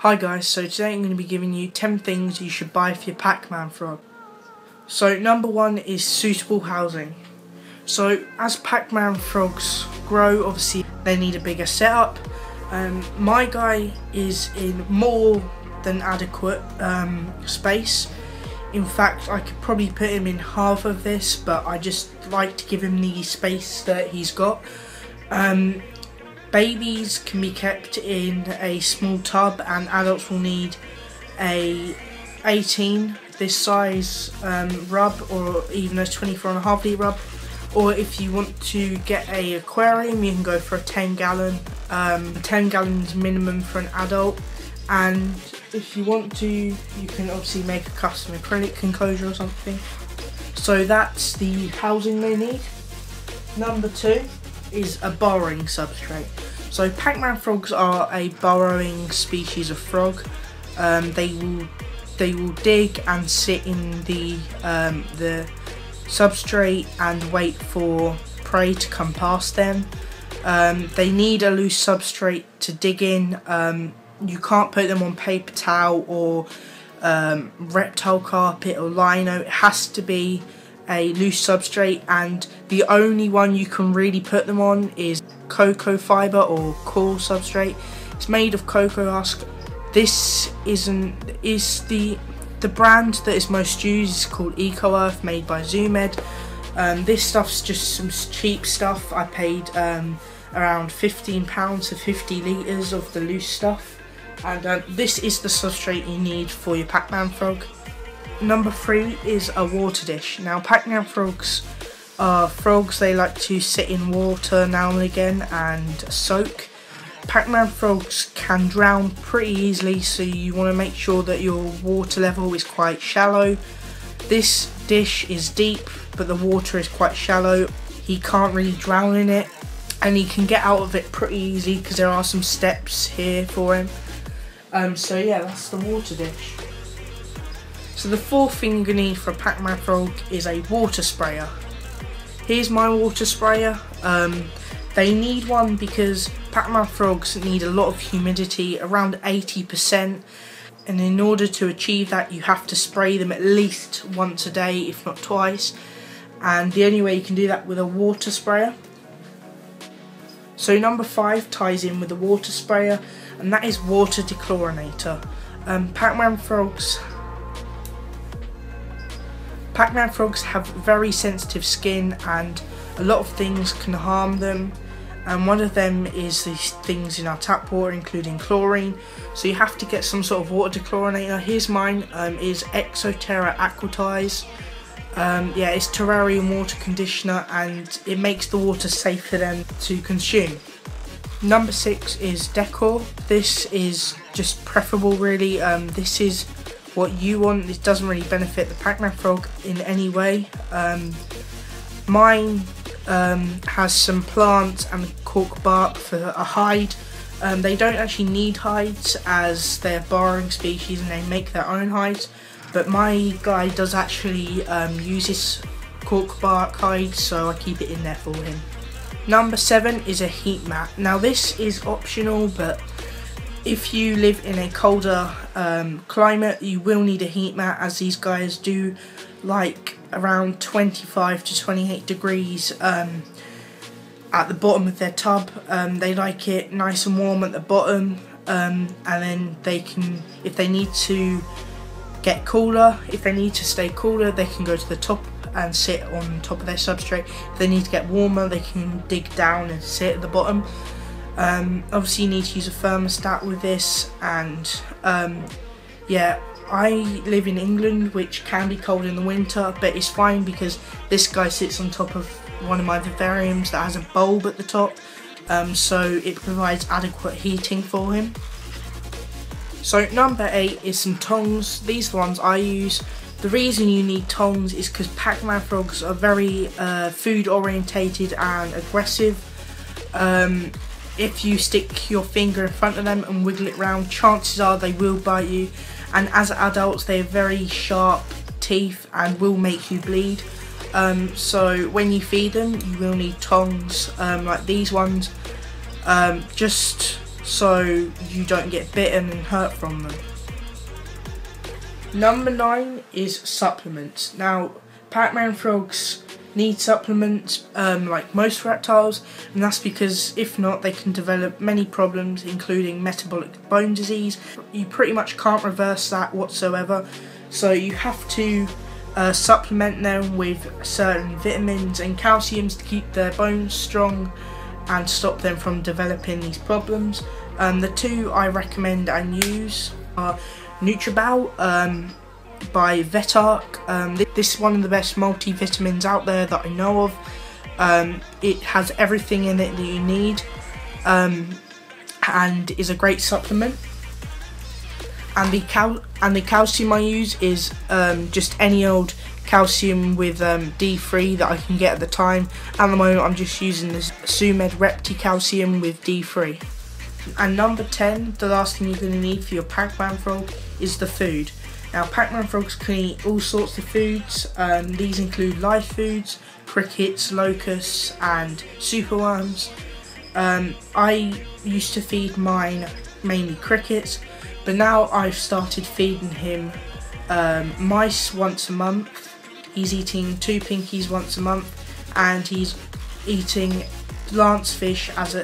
Hi guys, so today I'm going to be giving you 10 things you should buy for your Pacman frog. So number 1 is suitable housing. So as Pacman frogs grow, obviously they need a bigger setup. My guy is in more than adequate space. In fact, I could probably put him in half of this, but I just like to give him the space that he's got. Babies can be kept in a small tub, and adults will need a 18 this size rub, or even a 24.5 litre rub. Or if you want to get an aquarium, you can go for a 10 gallon. 10 gallons minimum for an adult, and if you want to, you can obviously make a custom acrylic enclosure or something. So that's the housing they need. Number 2 is a burrowing substrate. So Pacman frogs are a burrowing species of frog. They will dig and sit in the substrate and wait for prey to come past them. They need a loose substrate to dig in. You can't put them on paper towel or reptile carpet or lino. It has to be a loose substrate, and the only one you can really put them on is cocoa fibre or coral substrate. It's made of cocoa husk. This is the brand that is most used is called Eco Earth, made by Zoomed. This stuff's just some cheap stuff. I paid around £15 for 50 litres of the loose stuff, and this is the substrate you need for your Pacman frog. Number 3 is a water dish. Now Pacman frogs are frogs, they like to sit in water now and again and soak. Pacman frogs can drown pretty easily, so you want to make sure that your water level is quite shallow. This dish is deep, but the water is quite shallow. He can't really drown in it, and he can get out of it pretty easy because there are some steps here for him. So yeah, that's the water dish. So the 4th thing you're going to need for a Pacman frog is a water sprayer. Here's my water sprayer. They need one because Pacman frogs need a lot of humidity, around 80%, and in order to achieve that you have to spray them at least once a day, if not twice, and the only way you can do that with a water sprayer. So number 5 ties in with the water sprayer, and that is water Dechlorinator. Pacman frogs have very sensitive skin, and a lot of things can harm them, and one of them is these things in our tap water, including chlorine. So you have to get some sort of water Dechlorinator. Here's mine, is Exoterra Aquatize. Yeah, it's terrarium water conditioner, and it makes the water safe for them to consume. Number 6 is Décor. This is just preferable really. This is what you want. This doesn't really benefit the Pacman frog in any way. Mine has some plants and cork bark for a hide. They don't actually need hides as they're burrowing species and they make their own hides, but my guy does actually use his cork bark hide, so I keep it in there for him. Number 7 is a Heatmat. Now this is optional, but if you live in a colder climate, you will need a Heatmat, as these guys do like around 25 to 28 degrees at the bottom of their tub. They like it nice and warm at the bottom, and then they can, if they need to get cooler, if they need to stay cooler, they can go to the top and sit on top of their substrate. If they need to get warmer, they can dig down and sit at the bottom. Obviously you need to use a thermostat with this, and yeah, I live in England, which can be cold in the winter, but it's fine because this guy sits on top of one of my vivariums that has a bulb at the top, so it provides adequate heating for him. So number 8 is some tongs. These are the ones I use. The reason you need tongs is because Pacman frogs are very food orientated and aggressive. If you stick your finger in front of them and wiggle it round, chances are they will bite you, and as adults they have very sharp teeth and will make you bleed. So when you feed them you will need tongs like these ones. Just so you don't get bitten and hurt from them. Number 9 is supplements. Now, Pacman frogs need supplements like most reptiles, and that's because if not, they can develop many problems, including metabolic bone disease. You pretty much can't reverse that whatsoever, so you have to supplement them with certain vitamins and calciums to keep their bones strong and stop them from developing these problems. The two I recommend and use are Nutribal by Vetark. This is one of the best multivitamins out there that I know of. It has everything in it that you need and is a great supplement. And the calcium I use is just any old calcium with D3 that I can get at the time. At the moment I'm just using this Sumed Repti calcium with D3. And number 10, the last thing you're going to need for your Pacman frog is the food. Now, Pacman frogs can eat all sorts of foods. These include live foods, crickets, locusts and superworms. I used to feed mine mainly crickets, but now I've started feeding him mice once a month. He's eating 2 pinkies once a month, and he's eating lancefish as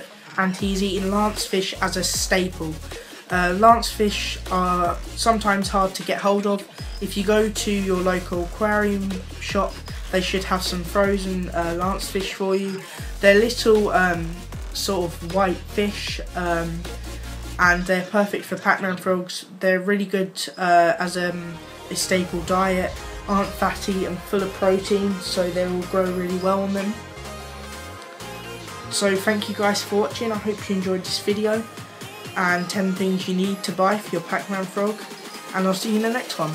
a staple. Lancefish are sometimes hard to get hold of. If you go to your local aquarium shop, they should have some frozen lancefish for you. They're little sort of white fish, and they're perfect for Pacman frogs. They're really good as a staple diet, aren't fatty and full of protein, so they will grow really well on them. So thank you guys for watching. I hope you enjoyed this video and 10 things you need to buy for your Pacman frog, and I'll see you in the next one.